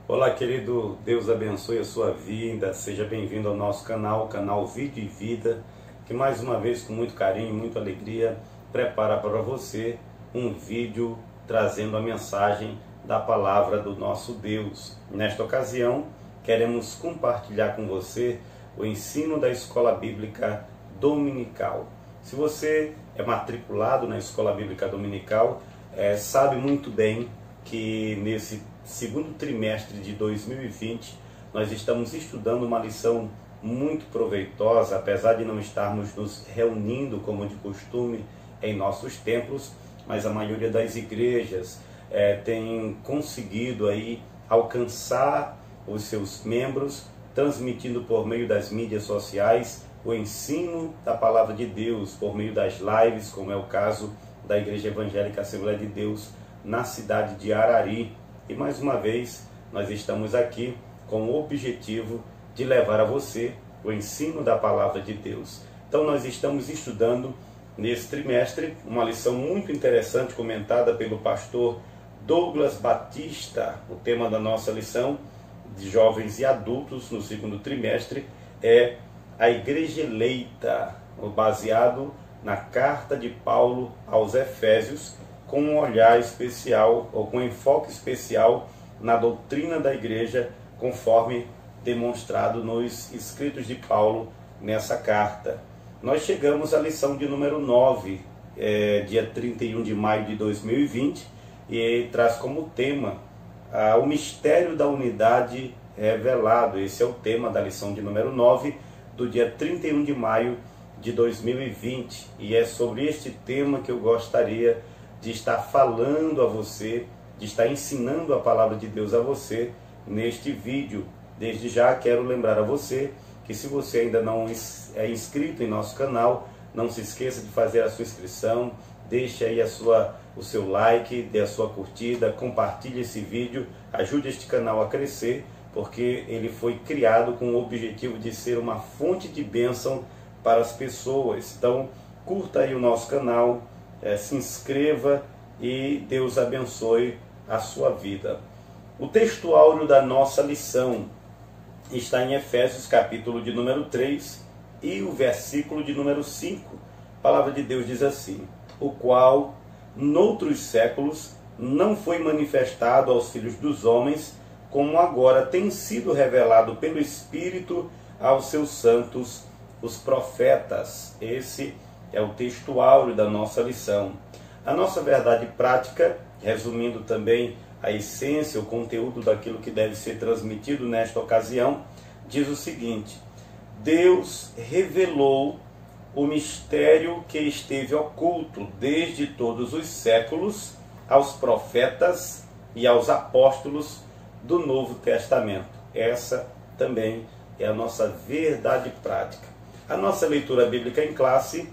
Olá, querido, Deus abençoe a sua vida, seja bem-vindo ao nosso canal, canal Vídeo e Vida, que mais uma vez, com muito carinho, muita alegria, prepara para você um vídeo trazendo a mensagem da palavra do nosso Deus. Nesta ocasião, queremos compartilhar com você o ensino da Escola Bíblica Dominical. Se você é matriculado na Escola Bíblica Dominical, sabe muito bem que nesse segundo trimestre de 2020 nós estamos estudando uma lição muito proveitosa, apesar de não estarmos nos reunindo como de costume em nossos templos, mas a maioria das igrejas tem conseguido aí alcançar os seus membros, transmitindo por meio das mídias sociais o ensino da palavra de Deus, por meio das lives, como é o caso da Igreja Evangélica Assembleia de Deus na cidade de Arari. E mais uma vez, nós estamos aqui com o objetivo de levar a você o ensino da palavra de Deus. Então nós estamos estudando nesse trimestre uma lição muito interessante comentada pelo pastor Douglas Batista. O tema da nossa lição de jovens e adultos no segundo trimestre é a Igreja Eleita, baseado na carta de Paulo aos Efésios, com um olhar especial, ou com enfoque especial na doutrina da igreja, conforme demonstrado nos escritos de Paulo nessa carta. Nós chegamos à lição de número 9, dia 31 de maio de 2020, e traz como tema o mistério da unidade revelado. Esse é o tema da lição de número 9, do dia 31 de maio de 2020, e é sobre este tema que eu gostaria de estar falando a você, de estar ensinando a palavra de Deus a você neste vídeo. Desde já quero lembrar a você que, se você ainda não é inscrito em nosso canal, não se esqueça de fazer a sua inscrição, deixe aí o seu like, dê a sua curtida, compartilhe esse vídeo, ajude este canal a crescer, porque ele foi criado com o objetivo de ser uma fonte de bênção para as pessoas. Então, curta aí o nosso canal, se inscreva e Deus abençoe a sua vida. O texto áureo da nossa lição está em Efésios, capítulo de número 3 e o versículo de número 5. A palavra de Deus diz assim: o qual, noutros séculos, não foi manifestado aos filhos dos homens, como agora tem sido revelado pelo Espírito aos seus santos, os profetas. Esse é o texto áureo da nossa lição. A nossa verdade prática, resumindo também a essência, o conteúdo daquilo que deve ser transmitido nesta ocasião, diz o seguinte: Deus revelou o mistério que esteve oculto desde todos os séculos aos profetas e aos apóstolos do Novo Testamento. Essa também é a nossa verdade prática. A nossa leitura bíblica em classe,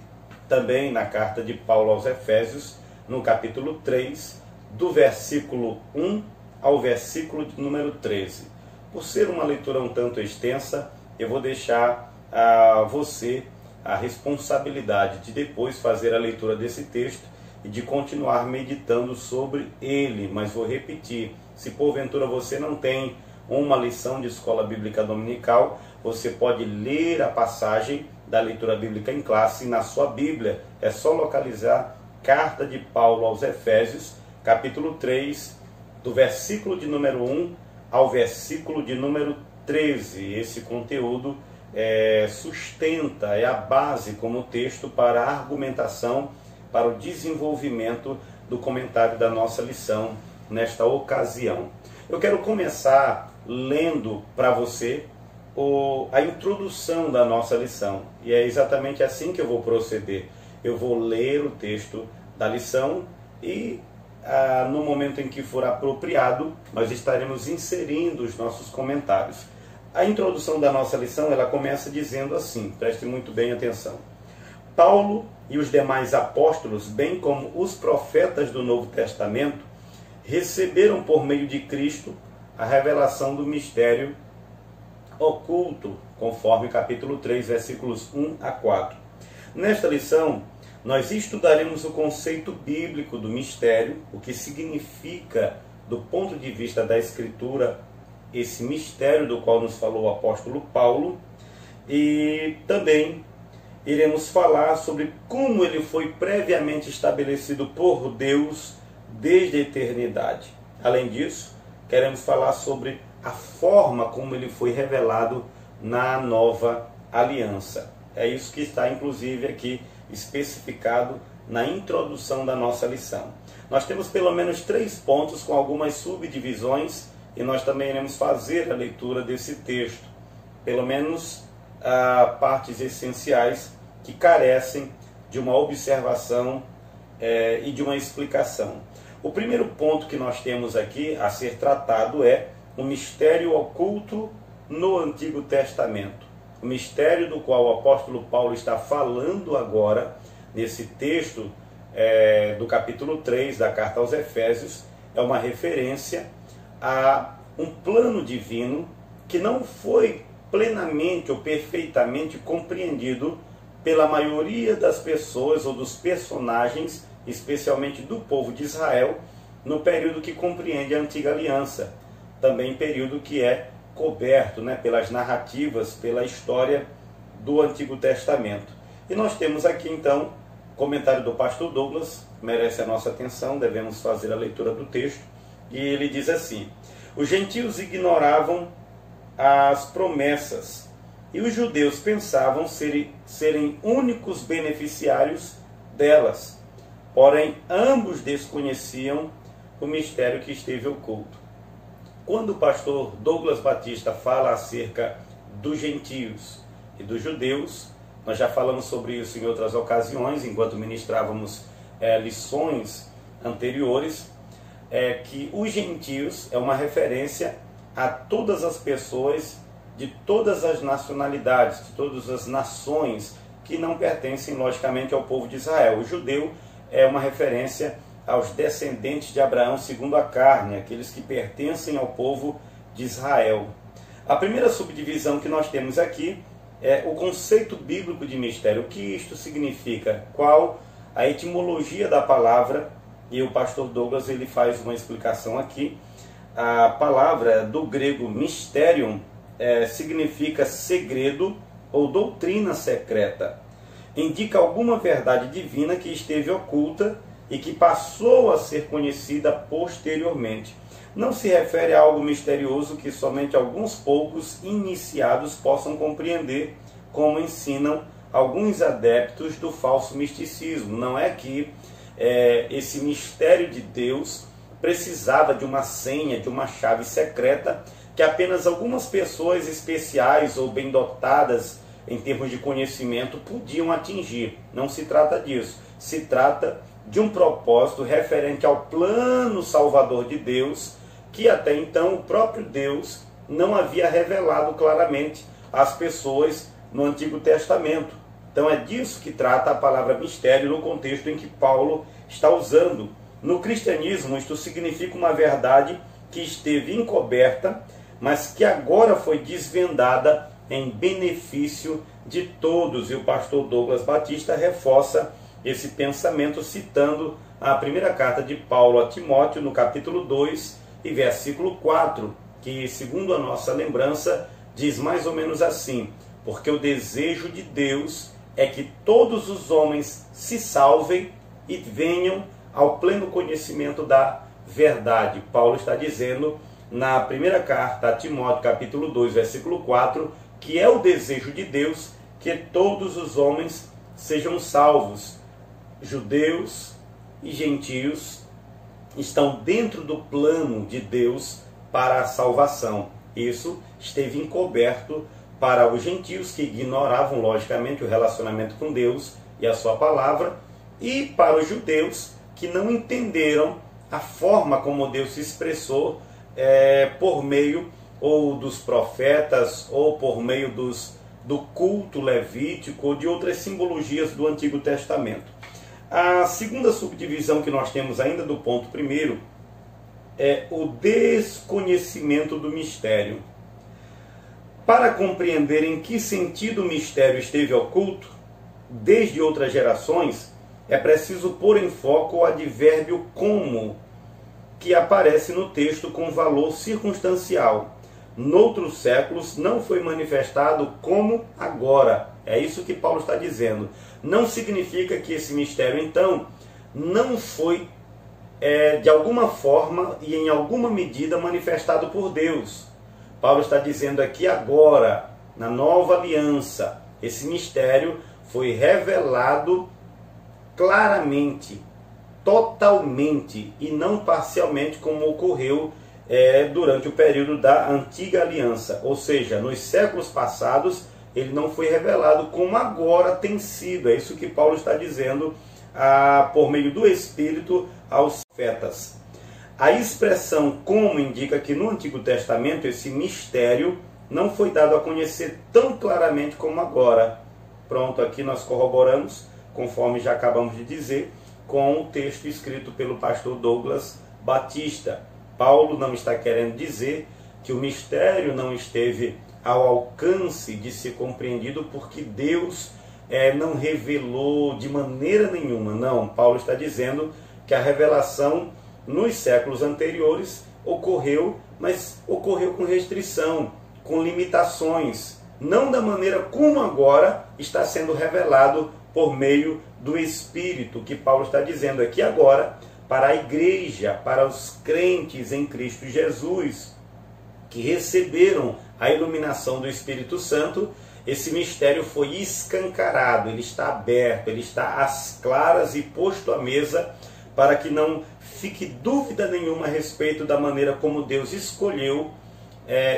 também na carta de Paulo aos Efésios, no capítulo 3, do versículo 1 ao versículo de número 13. Por ser uma leitura um tanto extensa, eu vou deixar a você a responsabilidade de depois fazer a leitura desse texto e de continuar meditando sobre ele. Mas vou repetir, se porventura você não tem uma lição de escola bíblica dominical, você pode ler a passagem da leitura bíblica em classe na sua Bíblia. É só localizar carta de Paulo aos Efésios, capítulo 3, do versículo de número 1 ao versículo de número 13. Esse conteúdo sustenta, é a base como texto para a argumentação, para o desenvolvimento do comentário da nossa lição nesta ocasião. Eu quero começar lendo para você a introdução da nossa lição, e é exatamente assim que eu vou proceder. Eu vou ler o texto da lição e no momento em que for apropriado, nós estaremos inserindo os nossos comentários. A introdução da nossa lição, ela começa dizendo assim, preste muito bem atenção: Paulo e os demais apóstolos, bem como os profetas do Novo Testamento, receberam por meio de Cristo a revelação do mistério oculto, conforme capítulo 3, versículos 1 a 4. Nesta lição, nós estudaremos o conceito bíblico do mistério, o que significa, do ponto de vista da Escritura, esse mistério do qual nos falou o apóstolo Paulo, e também iremos falar sobre como ele foi previamente estabelecido por Deus desde a eternidade. Além disso, queremos falar sobre a forma como ele foi revelado na nova aliança. É isso que está inclusive aqui especificado na introdução da nossa lição. Nós temos pelo menos 3 pontos com algumas subdivisões e nós também iremos fazer a leitura desse texto. Pelo menos partes essenciais que carecem de uma observação e de uma explicação. O primeiro ponto que nós temos aqui a ser tratado é o mistério oculto no Antigo Testamento. O mistério do qual o apóstolo Paulo está falando agora, nesse texto do capítulo 3 da carta aos Efésios, é uma referência a um plano divino que não foi plenamente ou perfeitamente compreendido pela maioria das pessoas ou dos personagens, especialmente do povo de Israel, no período que compreende a Antiga Aliança, também período que é coberto pelas narrativas, pela história do Antigo Testamento. E nós temos aqui então o comentário do pastor Douglas, merece a nossa atenção, devemos fazer a leitura do texto, e ele diz assim: os gentios ignoravam as promessas, e os judeus pensavam serem únicos beneficiários delas. Porém, ambos desconheciam o mistério que esteve oculto. Quando o pastor Douglas Batista fala acerca dos gentios e dos judeus, nós já falamos sobre isso em outras ocasiões, enquanto ministrávamos lições anteriores, que os gentios é uma referência a todas as pessoas de todas as nacionalidades, de todas as nações que não pertencem, logicamente, ao povo de Israel. O judeu é uma referência aos descendentes de Abraão segundo a carne, aqueles que pertencem ao povo de Israel. A primeira subdivisão que nós temos aqui é o conceito bíblico de mistério. O que isto significa? Qual a etimologia da palavra? E o pastor Douglas ele faz uma explicação aqui. A palavra do grego mysterium significa segredo ou doutrina secreta. Indica alguma verdade divina que esteve oculta e que passou a ser conhecida posteriormente. Não se refere a algo misterioso que somente alguns poucos iniciados possam compreender, como ensinam alguns adeptos do falso misticismo. Não é que esse mistério de Deus precisava de uma senha, de uma chave secreta, que apenas algumas pessoas especiais ou bem dotadas em termos de conhecimento podiam atingir. Não se trata disso. Se trata de um propósito referente ao plano salvador de Deus, que até então o próprio Deus não havia revelado claramente às pessoas no Antigo Testamento. Então é disso que trata a palavra mistério no contexto em que Paulo está usando. No cristianismo, isto significa uma verdade que esteve encoberta, mas que agora foi desvendada em benefício de todos. E o pastor Douglas Batista reforça esse pensamento citando a primeira carta de Paulo a Timóteo, no capítulo 2 e versículo 4, que, segundo a nossa lembrança, diz mais ou menos assim: porque o desejo de Deus é que todos os homens se salvem e venham ao pleno conhecimento da verdade. Paulo está dizendo na primeira carta a Timóteo, capítulo 2, versículo 4, que é o desejo de Deus que todos os homens sejam salvos. Judeus e gentios estão dentro do plano de Deus para a salvação. Isso esteve encoberto para os gentios, que ignoravam, logicamente, o relacionamento com Deus e a sua palavra, e para os judeus, que não entenderam a forma como Deus se expressou por meio ou dos profetas, ou por meio do culto levítico, ou de outras simbologias do Antigo Testamento. A segunda subdivisão que nós temos ainda do ponto primeiro é o desconhecimento do mistério. Para compreender em que sentido o mistério esteve oculto, desde outras gerações, é preciso pôr em foco o advérbio como, que aparece no texto com valor circunstancial. noutros séculos, não foi manifestado como agora. É isso que Paulo está dizendo. Não significa que esse mistério, então, não foi de alguma forma e em alguma medida manifestado por Deus. Paulo está dizendo aqui agora, na nova aliança, esse mistério foi revelado claramente, totalmente e não parcialmente, como ocorreu durante o período da antiga aliança. Ou seja, nos séculos passados ele não foi revelado como agora tem sido. É isso que Paulo está dizendo por meio do Espírito aos profetas. A expressão como indica que no Antigo Testamento esse mistério não foi dado a conhecer tão claramente como agora. Pronto, aqui nós corroboramos, conforme já acabamos de dizer, com o texto escrito pelo pastor Douglas Batista. Paulo não está querendo dizer que o mistério não esteve ao alcance de ser compreendido porque Deus não revelou de maneira nenhuma. Não, Paulo está dizendo que a revelação nos séculos anteriores ocorreu, mas ocorreu com restrição, com limitações, não da maneira como agora está sendo revelado por meio do Espírito, que Paulo está dizendo aqui agora para a igreja, para os crentes em Cristo Jesus, que receberam a iluminação do Espírito Santo. Esse mistério foi escancarado, ele está aberto, ele está às claras e posto à mesa para que não fique dúvida nenhuma a respeito da maneira como Deus escolheu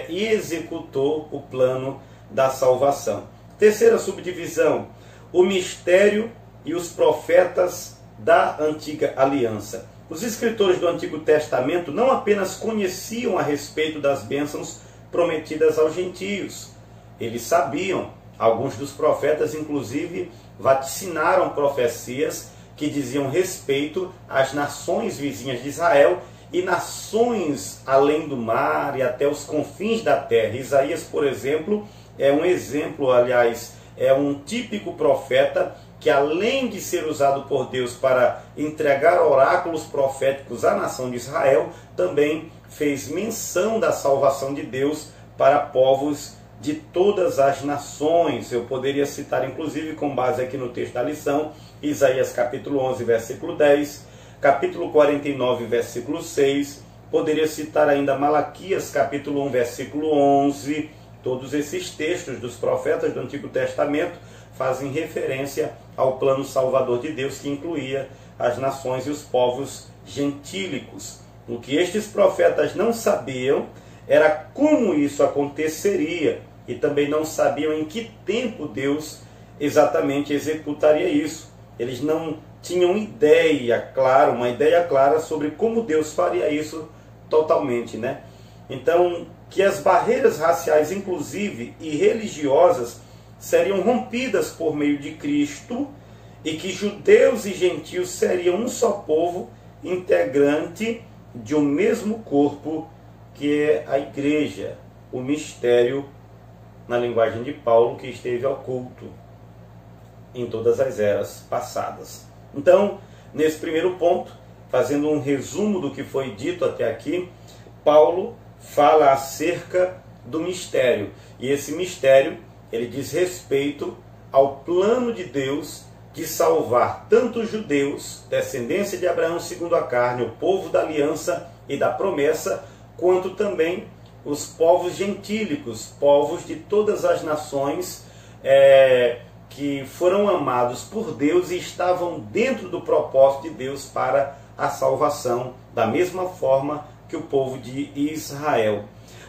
e executou o plano da salvação. Terceira subdivisão, o mistério e os profetas da antiga aliança. Os escritores do Antigo Testamento não apenas conheciam a respeito das bênçãos prometidas aos gentios, eles sabiam, alguns dos profetas inclusive vaticinaram profecias que diziam respeito às nações vizinhas de Israel e nações além do mar e até os confins da terra. Isaías, por exemplo, é um exemplo, aliás, é um típico profeta que, além de ser usado por Deus para entregar oráculos proféticos à nação de Israel, também fez menção da salvação de Deus para povos de todas as nações. Eu poderia citar, inclusive, com base aqui no texto da lição, Isaías capítulo 11, versículo 10, capítulo 49, versículo 6, poderia citar ainda Malaquias capítulo 1, versículo 11. Todos esses textos dos profetas do Antigo Testamento fazem referência ao plano salvador de Deus, que incluía as nações e os povos gentílicos. O que estes profetas não sabiam era como isso aconteceria, e também não sabiam em que tempo Deus exatamente executaria isso. Eles não tinham ideia clara, uma ideia clara sobre como Deus faria isso totalmente, né? Então, que as barreiras raciais, inclusive, e religiosas, seriam rompidas por meio de Cristo, e que judeus e gentios seriam um só povo, integrante de um mesmo corpo, que é a igreja, o mistério, na linguagem de Paulo, que esteve oculto em todas as eras passadas. Então, nesse primeiro ponto, fazendo um resumo do que foi dito até aqui, Paulo fala acerca do mistério. E esse mistério, ele diz respeito ao plano de Deus de salvar tanto os judeus, descendência de Abraão segundo a carne, o povo da aliança e da promessa, quanto também os povos gentílicos, povos de todas as nações que foram amados por Deus e estavam dentro do propósito de Deus para a salvação, da mesma forma que o povo de Israel.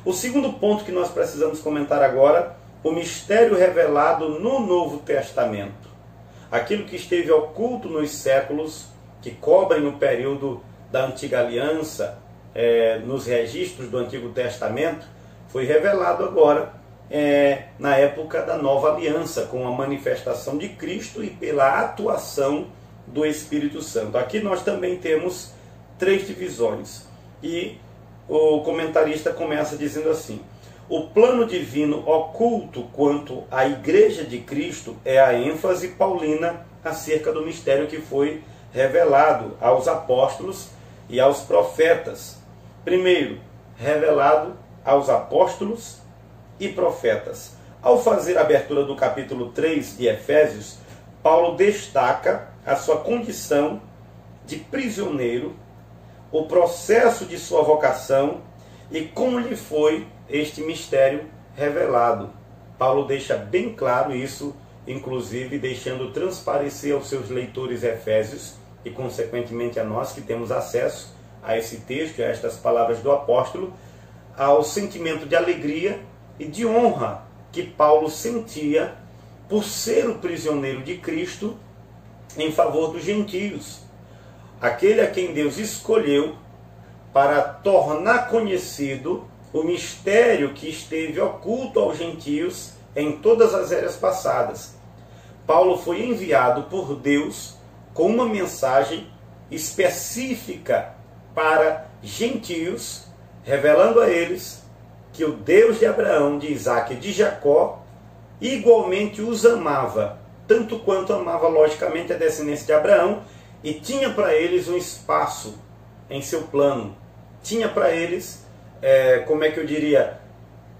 O segundo ponto que nós precisamos comentar agora, o mistério revelado no Novo Testamento. Aquilo que esteve oculto nos séculos, que cobrem o período da Antiga Aliança, nos registros do Antigo Testamento, foi revelado agora na época da Nova Aliança, com a manifestação de Cristo e pela atuação do Espírito Santo. Aqui nós também temos três divisões. E o comentarista começa dizendo assim: o plano divino oculto quanto à Igreja de Cristo é a ênfase paulina acerca do mistério que foi revelado aos apóstolos e aos profetas. Primeiro, revelado aos apóstolos e profetas. Ao fazer a abertura do capítulo 3 de Efésios, Paulo destaca a sua condição de prisioneiro, o processo de sua vocação e como lhe foi este mistério revelado. Paulo deixa bem claro isso, inclusive deixando transparecer aos seus leitores efésios e consequentemente a nós que temos acesso a esse texto, a estas palavras do apóstolo, ao sentimento de alegria e de honra que Paulo sentia por ser o prisioneiro de Cristo em favor dos gentios, aquele a quem Deus escolheu para tornar conhecido o mistério que esteve oculto aos gentios em todas as eras passadas. Paulo foi enviado por Deus com uma mensagem específica para gentios, revelando a eles que o Deus de Abraão, de Isaque e de Jacó igualmente os amava, tanto quanto amava logicamente a descendência de Abraão, e tinha para eles um espaço em seu plano. Tinha para eles,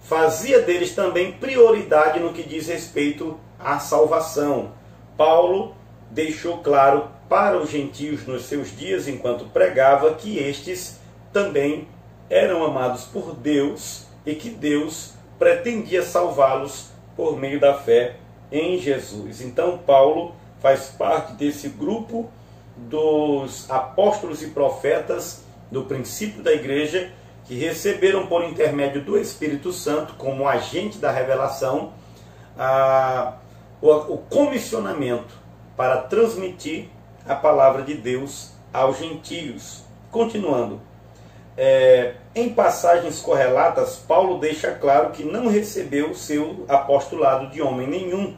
fazia deles também prioridade no que diz respeito à salvação. Paulo deixou claro para os gentios nos seus dias, enquanto pregava, que estes também eram amados por Deus e que Deus pretendia salvá-los por meio da fé em Jesus. Então Paulo faz parte desse grupo dos apóstolos e profetas do princípio da igreja, que receberam por intermédio do Espírito Santo, como agente da revelação, o comissionamento para transmitir a palavra de Deus aos gentios. Continuando, em passagens correlatas, Paulo deixa claro que não recebeu o seu apostolado de homem nenhum,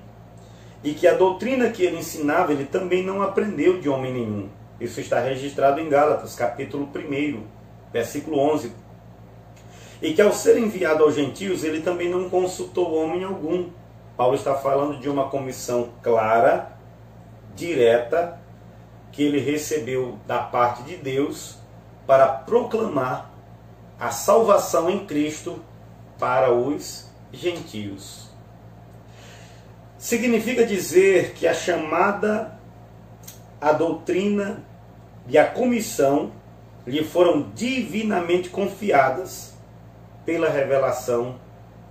e que a doutrina que ele ensinava, ele também não aprendeu de homem nenhum. Isso está registrado em Gálatas, capítulo 1, versículo 11. E que ao ser enviado aos gentios, ele também não consultou homem algum. Paulo está falando de uma comissão clara, direta, que ele recebeu da parte de Deus para proclamar a salvação em Cristo para os gentios. Significa dizer que a chamada, a doutrina e a comissão lhe foram divinamente confiadas pela revelação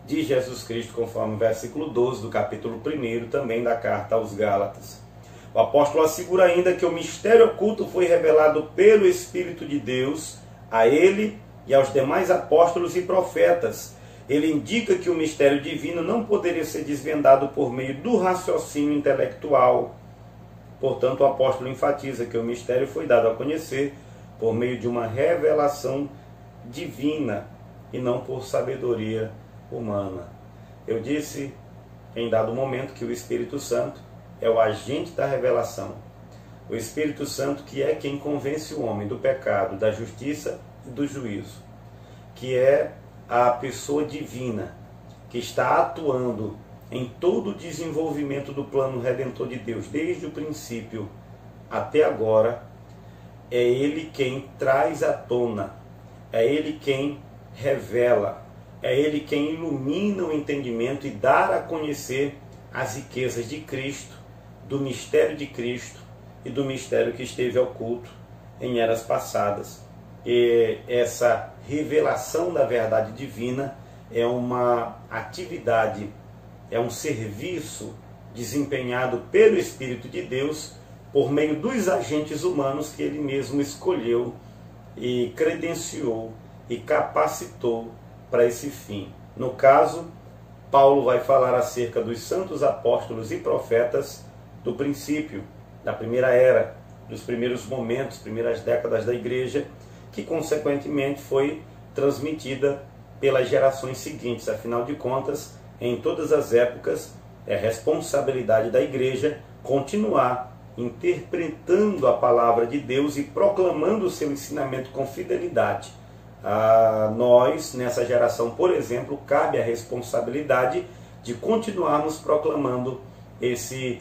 de Jesus Cristo, conforme o versículo 12 do capítulo 1 também da carta aos Gálatas. O apóstolo assegura ainda que o mistério oculto foi revelado pelo Espírito de Deus a ele e aos demais apóstolos e profetas. Ele indica que o mistério divino não poderia ser desvendado por meio do raciocínio intelectual. Portanto, o apóstolo enfatiza que o mistério foi dado a conhecer por meio de uma revelação divina e não por sabedoria humana. Eu disse em dado momento que o Espírito Santo é o agente da revelação. O Espírito Santo que é quem convence o homem do pecado, da justiça e do juízo. Que é a pessoa divina que está atuando em todo o desenvolvimento do plano redentor de Deus, desde o princípio até agora. É Ele quem traz à tona, é Ele quem revela, é Ele quem ilumina o entendimento e dá a conhecer as riquezas de Cristo, do mistério de Cristo e do mistério que esteve oculto em eras passadas. E essa revelação da verdade divina é uma atividade, é um serviço desempenhado pelo Espírito de Deus por meio dos agentes humanos que Ele mesmo escolheu e credenciou e capacitou para esse fim. No caso, Paulo vai falar acerca dos santos apóstolos e profetas do princípio, da primeira era, dos primeiros momentos, primeiras décadas da igreja, que consequentemente foi transmitida pelas gerações seguintes. Afinal de contas, em todas as épocas, é responsabilidade da igreja continuar interpretando a palavra de Deus e proclamando o seu ensinamento com fidelidade. A nós, nessa geração, por exemplo, cabe a responsabilidade de continuarmos proclamando esse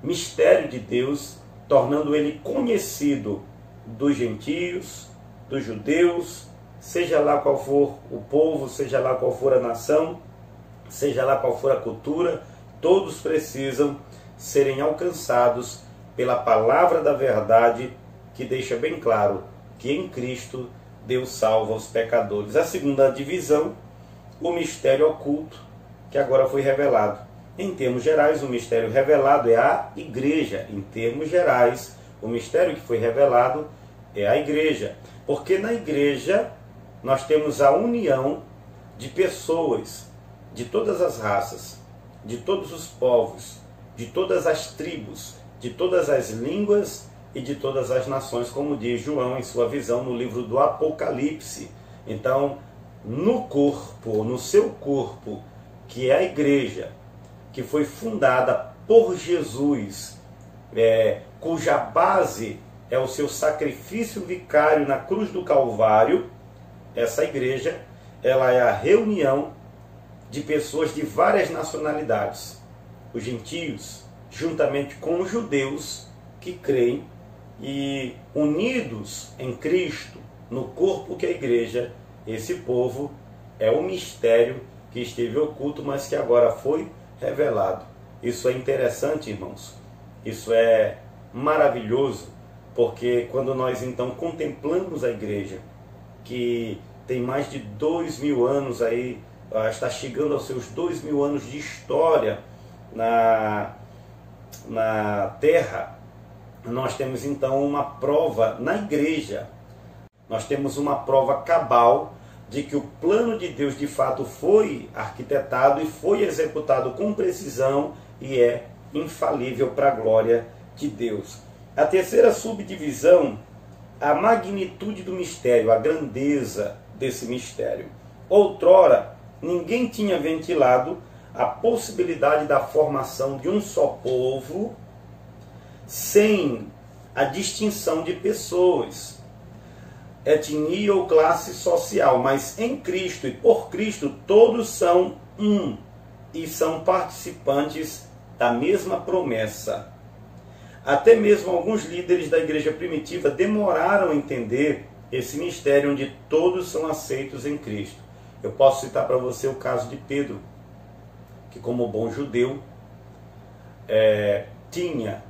mistério de Deus, tornando ele conhecido dos gentios, dos judeus, seja lá qual for o povo, seja lá qual for a nação, seja lá qual for a cultura, todos precisam serem alcançados pela palavra da verdade, que deixa bem claro que em Cristo Deus salva os pecadores. A segunda divisão, o mistério oculto, que agora foi revelado. Em termos gerais, o mistério revelado é a igreja. Em termos gerais, o mistério que foi revelado é a igreja. Porque na igreja nós temos a união de pessoas de todas as raças, de todos os povos, de todas as tribos, de todas as línguas e de todas as nações, como diz João em sua visão no livro do Apocalipse. Então, no corpo, no seu corpo, que é a igreja, que foi fundada por Jesus, cuja base é o seu sacrifício vicário na cruz do Calvário, essa igreja, ela é a reunião de pessoas de várias nacionalidades, os gentios, juntamente com os judeus que creem, e unidos em Cristo, no corpo que é a igreja. Esse povo é o mistério que esteve oculto, mas que agora foi revelado. Isso é interessante, irmãos. Isso é maravilhoso, porque quando nós então contemplamos a igreja, que tem mais de 2000 anos aí, está chegando aos seus 2000 anos de história na terra, nós temos então uma prova na igreja. Nós temos uma prova cabal de que o plano de Deus de fato foi arquitetado e foi executado com precisão e é infalível para a glória de Deus. A terceira subdivisão, a magnitude do mistério, a grandeza desse mistério. Outrora, ninguém tinha ventilado a possibilidade da formação de um só povo sem a distinção de pessoas, etnia ou classe social, mas em Cristo e por Cristo todos são um e são participantes da mesma promessa. Até mesmo alguns líderes da igreja primitiva demoraram a entender esse mistério onde todos são aceitos em Cristo. Eu posso citar para você o caso de Pedro, que como bom judeu tinha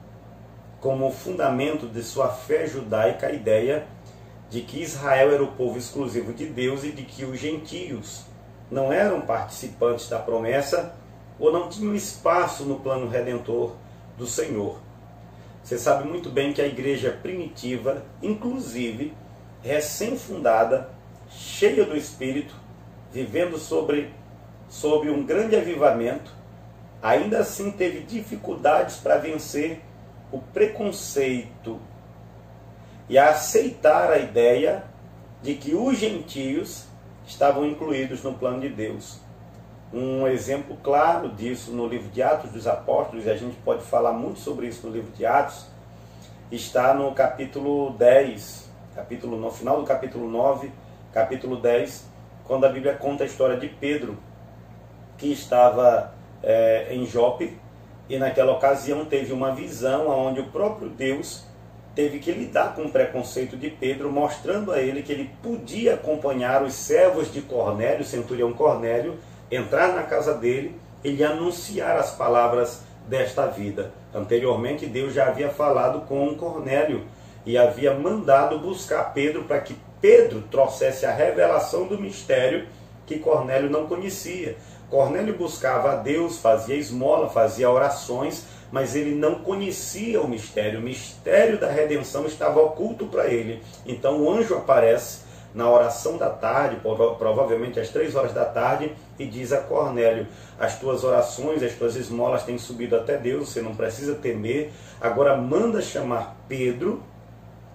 como fundamento de sua fé judaica a ideia de que Israel era o povo exclusivo de Deus e de que os gentios não eram participantes da promessa ou não tinham espaço no plano redentor do Senhor. Você sabe muito bem que a igreja primitiva, inclusive recém-fundada, cheia do Espírito, vivendo sob um grande avivamento, ainda assim teve dificuldades para vencer o preconceito e a aceitar a ideia de que os gentios estavam incluídos no plano de Deus. Um exemplo claro disso no livro de Atos dos Apóstolos, e a gente pode falar muito sobre isso no livro de Atos, está no capítulo 10, no final do capítulo 9, capítulo 10, quando a Bíblia conta a história de Pedro, que estava em Jope, e naquela ocasião teve uma visão onde o próprio Deus teve que lidar com o preconceito de Pedro, mostrando a ele que ele podia acompanhar os servos de Cornélio, o centurião Cornélio, entrar na casa dele e lhe anunciar as palavras desta vida. Anteriormente Deus já havia falado com Cornélio e havia mandado buscar Pedro para que Pedro trouxesse a revelação do mistério que Cornélio não conhecia. Cornélio buscava a Deus, fazia esmola, fazia orações, mas ele não conhecia o mistério da redenção estava oculto para ele. Então o anjo aparece na oração da tarde, provavelmente às 3 horas da tarde, e diz a Cornélio: as tuas orações, as tuas esmolas têm subido até Deus, você não precisa temer, agora manda chamar Pedro,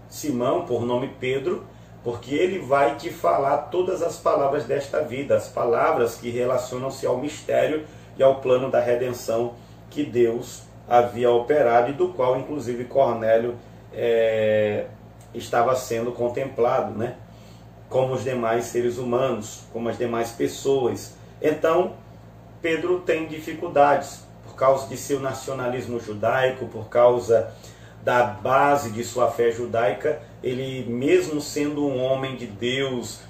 Simão, por nome Pedro, porque ele vai te falar todas as palavras desta vida, as palavras que relacionam-se ao mistério e ao plano da redenção que Deus havia operado e do qual, inclusive, Cornélio estava sendo contemplado, né? Como os demais seres humanos, como as demais pessoas. Então, Pedro tem dificuldades por causa de seu nacionalismo judaico, por causa da base de sua fé judaica. Ele, mesmo sendo um homem de Deus,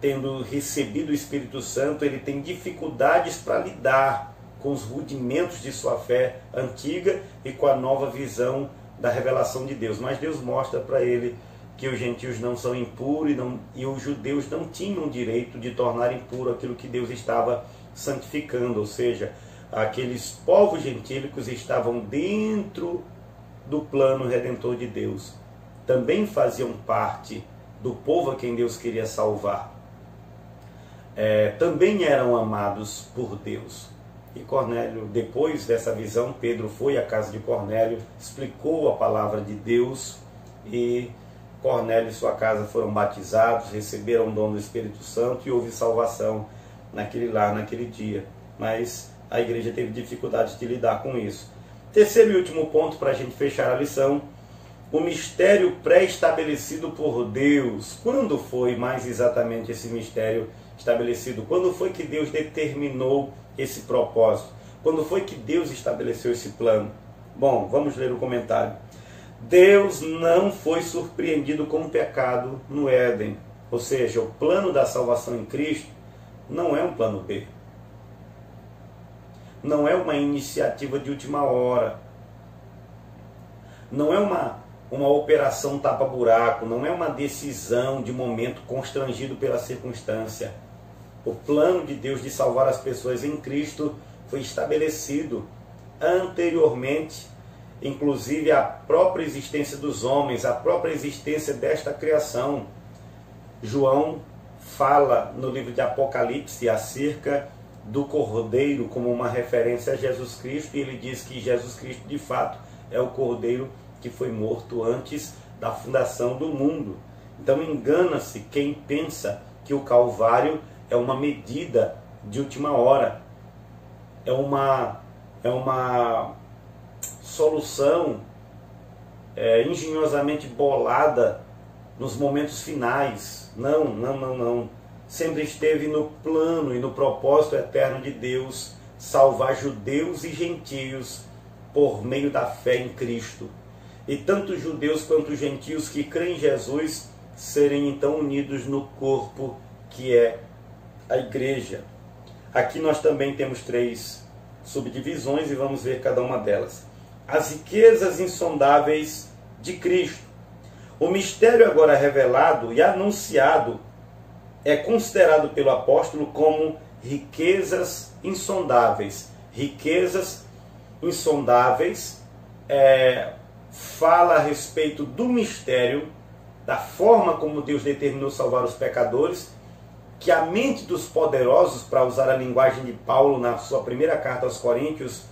tendo recebido o Espírito Santo, ele tem dificuldades para lidar com os rudimentos de sua fé antiga e com a nova visão da revelação de Deus. Mas Deus mostra para ele que os gentios não são impuros e os judeus não tinham direito de tornar impuro aquilo que Deus estava santificando, ou seja, aqueles povos gentílicos estavam dentro do plano redentor de Deus, também faziam parte do povo a quem Deus queria salvar, também eram amados por Deus. E Cornélio, depois dessa visão, Pedro foi à casa de Cornélio, explicou a palavra de Deus, e Cornélio e sua casa foram batizados, receberam o dom do Espírito Santo e houve salvação naquele lar, naquele dia. Mas a igreja teve dificuldades de lidar com isso. Terceiro e último ponto para a gente fechar a lição: o mistério pré-estabelecido por Deus. Quando foi mais exatamente esse mistério estabelecido? Quando foi que Deus determinou esse propósito? Quando foi que Deus estabeleceu esse plano? Bom, vamos ler o comentário. Deus não foi surpreendido com o pecado no Éden. Ou seja, o plano da salvação em Cristo não é um plano B. Não é uma iniciativa de última hora. Não é uma operação tapa-buraco. Não é uma decisão de momento constrangido pela circunstância. O plano de Deus de salvar as pessoas em Cristo foi estabelecido anteriormente, inclusive a própria existência dos homens, a própria existência desta criação. João fala no livro de Apocalipse acerca do Cordeiro como uma referência a Jesus Cristo, e ele diz que Jesus Cristo de fato é o Cordeiro que foi morto antes da fundação do mundo. Então engana-se quem pensa que o Calvário é uma medida de última hora, é uma solução engenhosamente bolada nos momentos finais. Não. Sempre esteve no plano e no propósito eterno de Deus salvar judeus e gentios por meio da fé em Cristo. E tanto judeus quanto gentios que creem em Jesus serem então unidos no corpo que é a igreja. Aqui nós também temos 3 subdivisões e vamos ver cada uma delas. As riquezas insondáveis de Cristo. O mistério agora revelado e anunciado é considerado pelo apóstolo como riquezas insondáveis. Riquezas insondáveis fala a respeito do mistério, da forma como Deus determinou salvar os pecadores, que a mente dos poderosos, para usar a linguagem de Paulo na sua primeira carta aos Coríntios,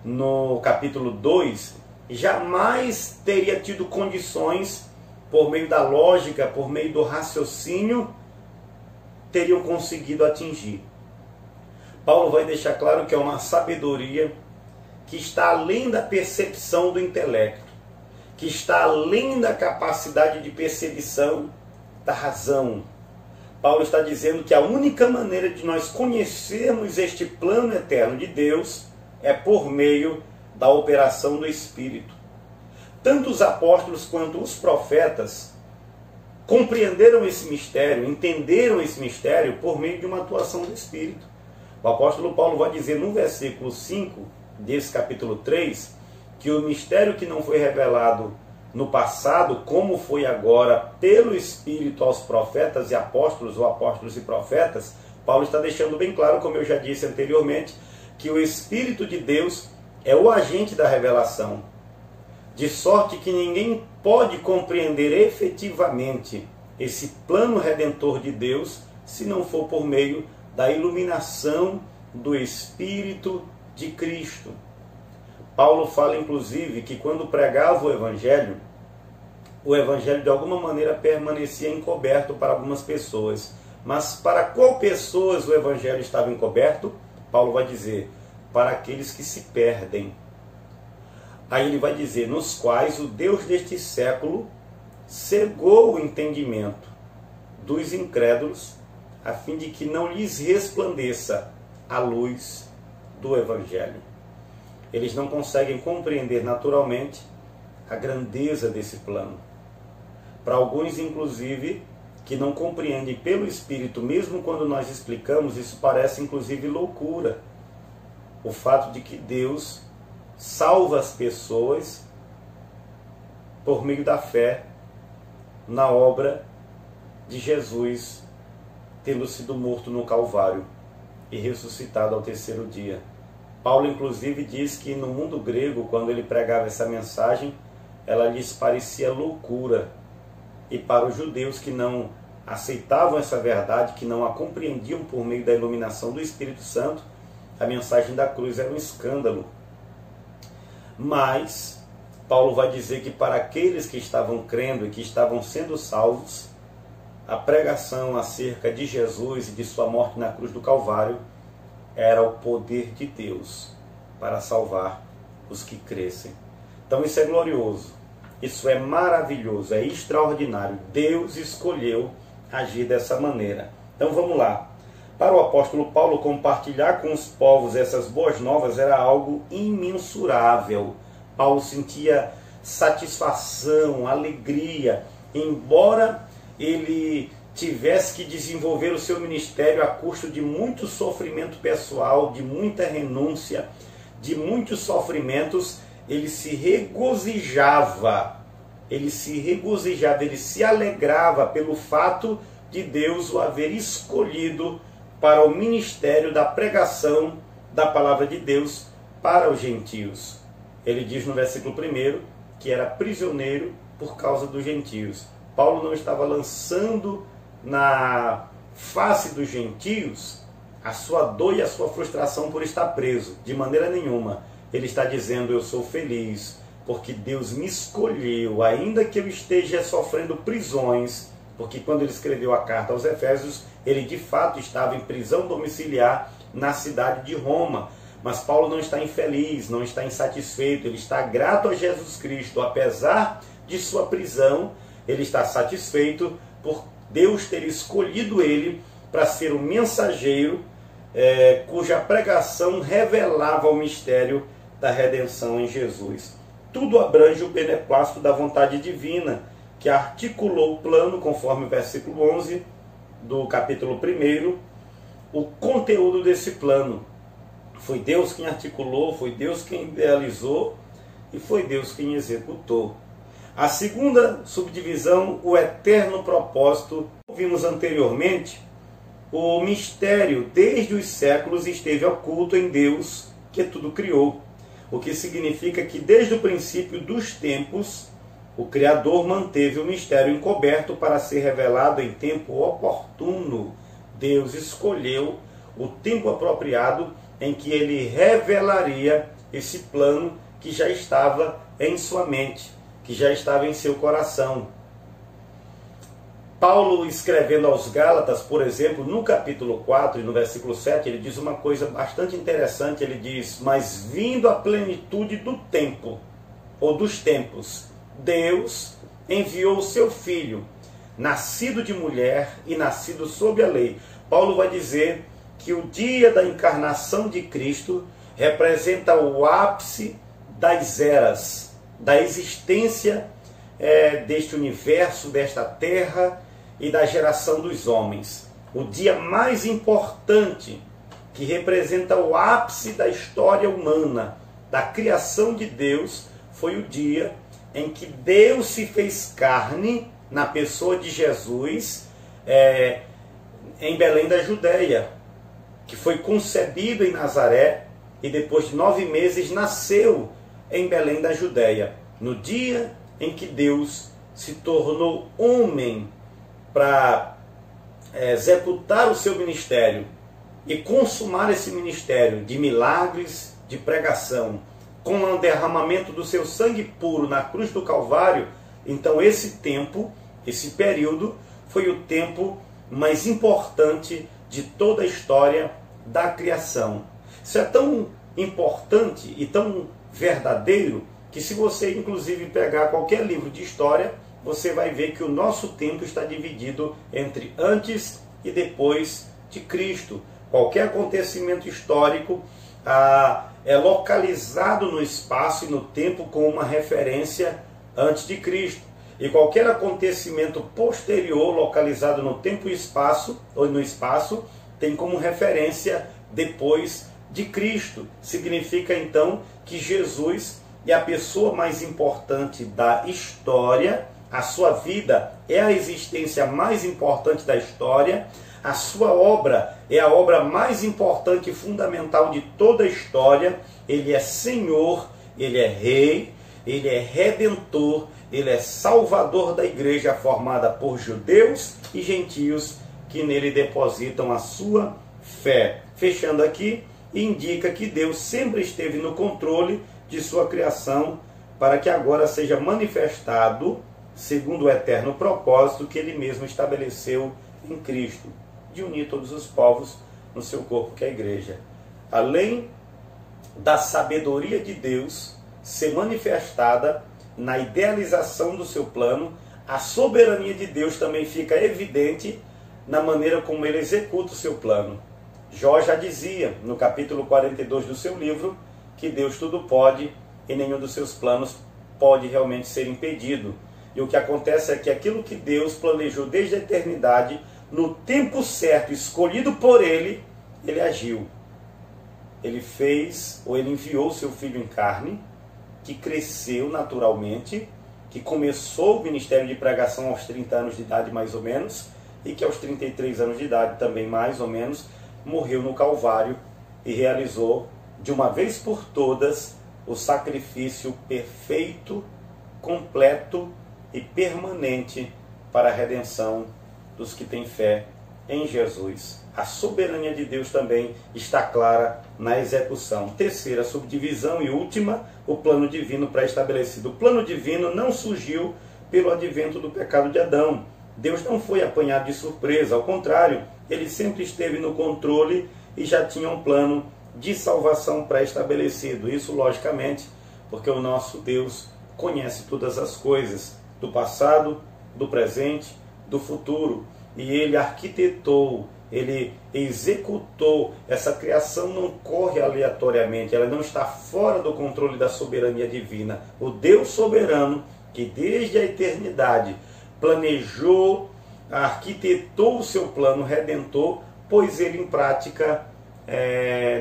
no capítulo 2, jamais teria tido condições, por meio da lógica, por meio do raciocínio, teriam conseguido atingir. Paulo vai deixar claro que é uma sabedoria que está além da percepção do intelecto, que está além da capacidade de percepção da razão. Paulo está dizendo que a única maneira de nós conhecermos este plano eterno de Deus é por meio da operação do Espírito. Tanto os apóstolos quanto os profetas compreenderam esse mistério, entenderam esse mistério por meio de uma atuação do Espírito. O apóstolo Paulo vai dizer no versículo 5 desse capítulo 3, que o mistério que não foi revelado no passado, como foi agora pelo Espírito aos profetas e apóstolos, ou apóstolos e profetas, Paulo está deixando bem claro, como eu já disse anteriormente, que o Espírito de Deus é o agente da revelação, de sorte que ninguém pode compreender efetivamente esse plano redentor de Deus se não for por meio da iluminação do Espírito de Cristo. Paulo fala inclusive que quando pregava o Evangelho de alguma maneira permanecia encoberto para algumas pessoas. Mas para qual pessoas o Evangelho estava encoberto? Paulo vai dizer, para aqueles que se perdem. Aí ele vai dizer, nos quais o Deus deste século cegou o entendimento dos incrédulos, a fim de que não lhes resplandeça a luz do Evangelho. Eles não conseguem compreender naturalmente a grandeza desse plano. Para alguns, inclusive, que não compreendem pelo Espírito, mesmo quando nós explicamos, isso parece inclusive loucura. O fato de que Deus salva as pessoas por meio da fé na obra de Jesus, tendo sido morto no Calvário e ressuscitado ao terceiro dia. Paulo inclusive diz que no mundo grego, quando ele pregava essa mensagem, ela lhes parecia loucura. E para os judeus que não aceitavam essa verdade, que não a compreendiam por meio da iluminação do Espírito Santo, a mensagem da cruz era um escândalo. Mas Paulo vai dizer que para aqueles que estavam crendo e que estavam sendo salvos, a pregação acerca de Jesus e de sua morte na cruz do Calvário era o poder de Deus para salvar os que crescem. Então isso é glorioso, isso é maravilhoso, é extraordinário. Deus escolheu agir dessa maneira. Então vamos lá. Para o apóstolo Paulo, compartilhar com os povos essas boas novas era algo imensurável. Paulo sentia satisfação, alegria, embora ele tivesse que desenvolver o seu ministério a custo de muito sofrimento pessoal, de muita renúncia, de muitos sofrimentos. Ele se regozijava, ele se alegrava pelo fato de Deus o haver escolhido para o ministério da pregação da palavra de Deus para os gentios. Ele diz no versículo 1 que era prisioneiro por causa dos gentios. Paulo não estava lançando na face dos gentios a sua dor e a sua frustração por estar preso, de maneira nenhuma. Ele está dizendo: eu sou feliz, porque Deus me escolheu, ainda que eu esteja sofrendo prisões, porque quando ele escreveu a carta aos Efésios, ele de fato estava em prisão domiciliar na cidade de Roma. Mas Paulo não está infeliz, não está insatisfeito, ele está grato a Jesus Cristo. Apesar de sua prisão, ele está satisfeito por Deus ter escolhido ele para ser o mensageiro cuja pregação revelava o mistério da redenção em Jesus. Tudo abrange o beneplácito da vontade divina, que articulou o plano, conforme o versículo 11 do capítulo 1, o conteúdo desse plano. Foi Deus quem articulou, foi Deus quem idealizou e foi Deus quem executou. A segunda subdivisão, o eterno propósito. Vimos anteriormente, o mistério desde os séculos esteve oculto em Deus, que tudo criou. O que significa que desde o princípio dos tempos, o Criador manteve o mistério encoberto para ser revelado em tempo oportuno. Deus escolheu o tempo apropriado em que ele revelaria esse plano que já estava em sua mente, que já estava em seu coração. Paulo, escrevendo aos Gálatas, por exemplo, no capítulo 4 e no versículo 7, ele diz uma coisa bastante interessante. Ele diz: mas vindo a plenitude do tempo, ou dos tempos, Deus enviou o seu Filho, nascido de mulher e nascido sob a lei. Paulo vai dizer que o dia da encarnação de Cristo representa o ápice das eras, da existência deste universo, desta terra e da geração dos homens. O dia mais importante, que representa o ápice da história humana, da criação de Deus, foi o dia em que Deus se fez carne na pessoa de Jesus em Belém da Judéia, que foi concebido em Nazaré e depois de 9 meses nasceu em Belém da Judéia. No dia em que Deus se tornou homem para executar o seu ministério e consumar esse ministério de milagres, de pregação, com o derramamento do seu sangue puro na cruz do Calvário, então esse tempo, esse período, foi o tempo mais importante de toda a história da criação. Isso é tão importante e tão verdadeiro que, se você inclusive pegar qualquer livro de história, você vai ver que o nosso tempo está dividido entre antes e depois de Cristo. Qualquer acontecimento histórico é localizado no espaço e no tempo com uma referência antes de Cristo. e qualquer acontecimento posterior localizado no tempo e espaço, ou no espaço, tem como referência depois de Cristo. Significa então que Jesus é a pessoa mais importante da história, a sua vida é a existência mais importante da história, a sua obra é a obra mais importante e fundamental de toda a história. Ele é Senhor, Ele é Rei, Ele é Redentor, Ele é Salvador da igreja formada por judeus e gentios que nele depositam a sua fé. Fechando aqui, indica que Deus sempre esteve no controle de sua criação para que agora seja manifestado segundo o eterno propósito que Ele mesmo estabeleceu em Cristo, de unir todos os povos no seu corpo, que é a igreja. Além da sabedoria de Deus ser manifestada na idealização do seu plano, a soberania de Deus também fica evidente na maneira como Ele executa o seu plano. Jó já dizia, no capítulo 42 do seu livro, que Deus tudo pode e nenhum dos seus planos pode realmente ser impedido. E o que acontece é que aquilo que Deus planejou desde a eternidade, no tempo certo, escolhido por Ele, Ele agiu. Ele fez, ou Ele enviou o seu Filho em carne, que cresceu naturalmente, que começou o ministério de pregação aos 30 anos de idade mais ou menos, e que aos 33 anos de idade também mais ou menos, morreu no Calvário e realizou de uma vez por todas o sacrifício perfeito, completo e permanente para a redenção dos que têm fé em Jesus. A soberania de Deus também está clara na execução. Terceira subdivisão e última, o plano divino pré-estabelecido. O plano divino não surgiu pelo advento do pecado de Adão. Deus não foi apanhado de surpresa, ao contrário, Ele sempre esteve no controle e já tinha um plano de salvação pré-estabelecido. Isso, logicamente, porque o nosso Deus conhece todas as coisas, do passado, do presente, do futuro. E Ele arquitetou, Ele executou. Essa criação não corre aleatoriamente, ela não está fora do controle da soberania divina. O Deus soberano, que desde a eternidade planejou, arquitetou o seu plano redentor, pôs ele em prática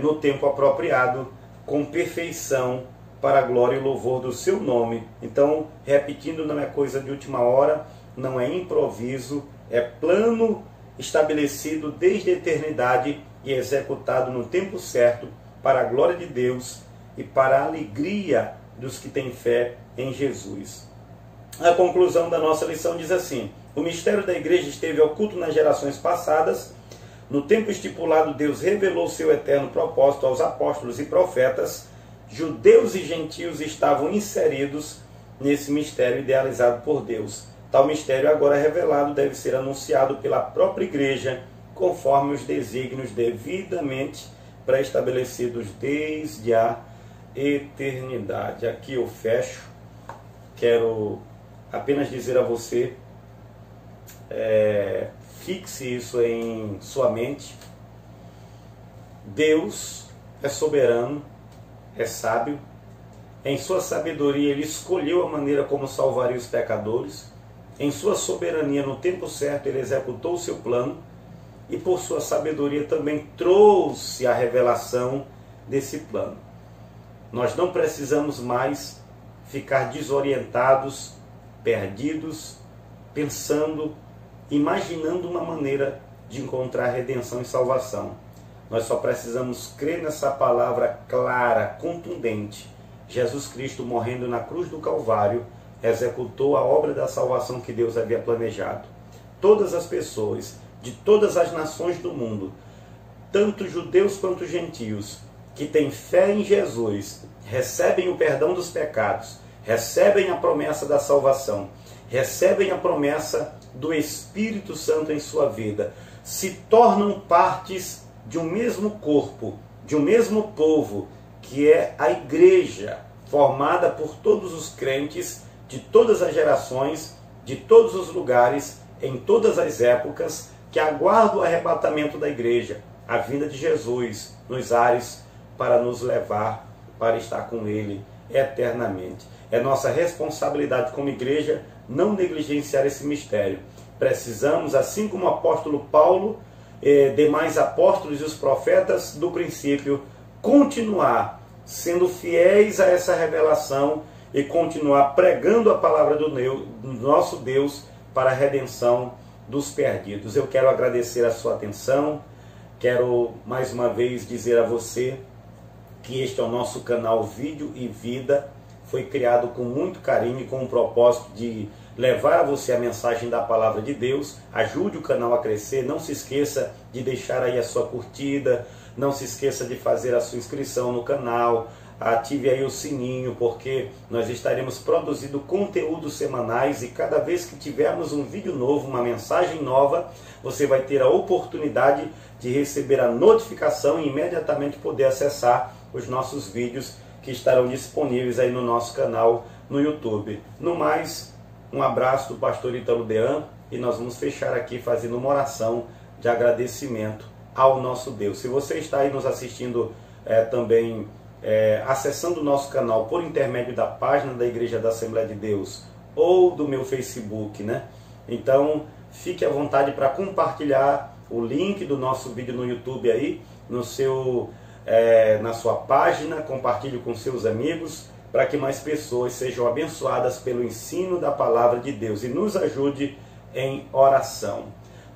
no tempo apropriado, com perfeição, para a glória e louvor do seu nome. Então, repetindo, não é coisa de última hora, não é improviso, é plano estabelecido desde a eternidade e executado no tempo certo, para a glória de Deus e para a alegria dos que têm fé em Jesus. A conclusão da nossa lição diz assim: o mistério da igreja esteve oculto nas gerações passadas. No tempo estipulado, Deus revelou seu eterno propósito aos apóstolos e profetas. Judeus e gentios estavam inseridos nesse mistério idealizado por Deus. Tal mistério, agora revelado, deve ser anunciado pela própria igreja, conforme os desígnios devidamente pré-estabelecidos desde a eternidade. Aqui eu fecho. Quero apenas dizer a você, fixe isso em sua mente. Deus é soberano, é sábio. Em sua sabedoria Ele escolheu a maneira como salvaria os pecadores. Em sua soberania, no tempo certo, Ele executou o seu plano. E por sua sabedoria também trouxe a revelação desse plano. Nós não precisamos mais ficar desorientados, perdidos, pensando, imaginando uma maneira de encontrar redenção e salvação. Nós só precisamos crer nessa palavra clara, contundente. Jesus Cristo, morrendo na cruz do Calvário, executou a obra da salvação que Deus havia planejado. Todas as pessoas, de todas as nações do mundo, tanto judeus quanto gentios, que têm fé em Jesus, recebem o perdão dos pecados, recebem a promessa da salvação, recebem a promessa do Espírito Santo em sua vida, se tornam partes de um mesmo corpo, de um mesmo povo, que é a igreja, formada por todos os crentes de todas as gerações, de todos os lugares, em todas as épocas, que aguardam o arrebatamento da igreja, a vinda de Jesus nos ares, para nos levar para estar com Ele eternamente. É nossa responsabilidade como igreja não negligenciar esse mistério. Precisamos, assim como o apóstolo Paulo, demais apóstolos e os profetas do princípio, continuar sendo fiéis a essa revelação e continuar pregando a palavra do nosso Deus para a redenção dos perdidos. Eu quero agradecer a sua atenção, quero mais uma vez dizer a você que este é o nosso canal Vídeo e Vida, foi criado com muito carinho e com o propósito de levar a você a mensagem da palavra de Deus. Ajude o canal a crescer, não se esqueça de deixar aí a sua curtida, não se esqueça de fazer a sua inscrição no canal, ative aí o sininho, porque nós estaremos produzindo conteúdos semanais e cada vez que tivermos um vídeo novo, uma mensagem nova, você vai ter a oportunidade de receber a notificação e imediatamente poder acessar os nossos vídeos que estarão disponíveis aí no nosso canal no YouTube. No mais, um abraço do pastor Ítalo Dean e nós vamos fechar aqui fazendo uma oração de agradecimento ao nosso Deus. Se você está aí nos assistindo também acessando o nosso canal por intermédio da página da Igreja da Assembleia de Deus ou do meu Facebook, né? Então fique à vontade para compartilhar o link do nosso vídeo no YouTube aí, na sua página, compartilhe com seus amigos, para que mais pessoas sejam abençoadas pelo ensino da palavra de Deus e nos ajude em oração.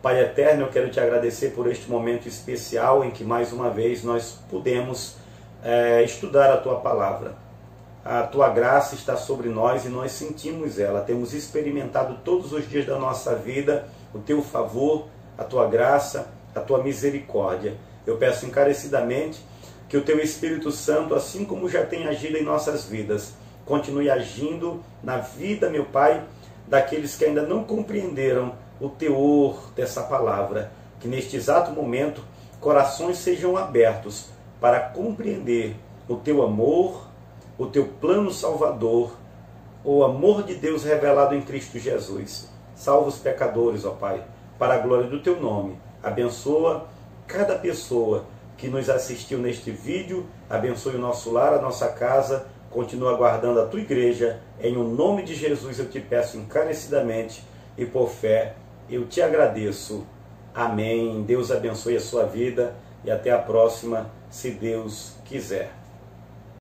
Pai eterno, eu quero te agradecer por este momento especial em que mais uma vez nós pudemos estudar a tua palavra. A tua graça está sobre nós e nós sentimos ela, temos experimentado todos os dias da nossa vida o teu favor, a tua graça, a tua misericórdia. Eu peço encarecidamente que o teu Espírito Santo, assim como já tem agido em nossas vidas, continue agindo na vida, meu Pai, daqueles que ainda não compreenderam o teor dessa palavra. Que neste exato momento, corações sejam abertos para compreender o teu amor, o teu plano salvador, o amor de Deus revelado em Cristo Jesus. Salva os pecadores, ó Pai, para a glória do teu nome. Abençoa cada pessoa que nos assistiu neste vídeo, abençoe o nosso lar, a nossa casa, continua guardando a tua igreja. Em o nome de Jesus eu te peço encarecidamente e por fé eu te agradeço. Amém. Deus abençoe a sua vida e até a próxima, se Deus quiser.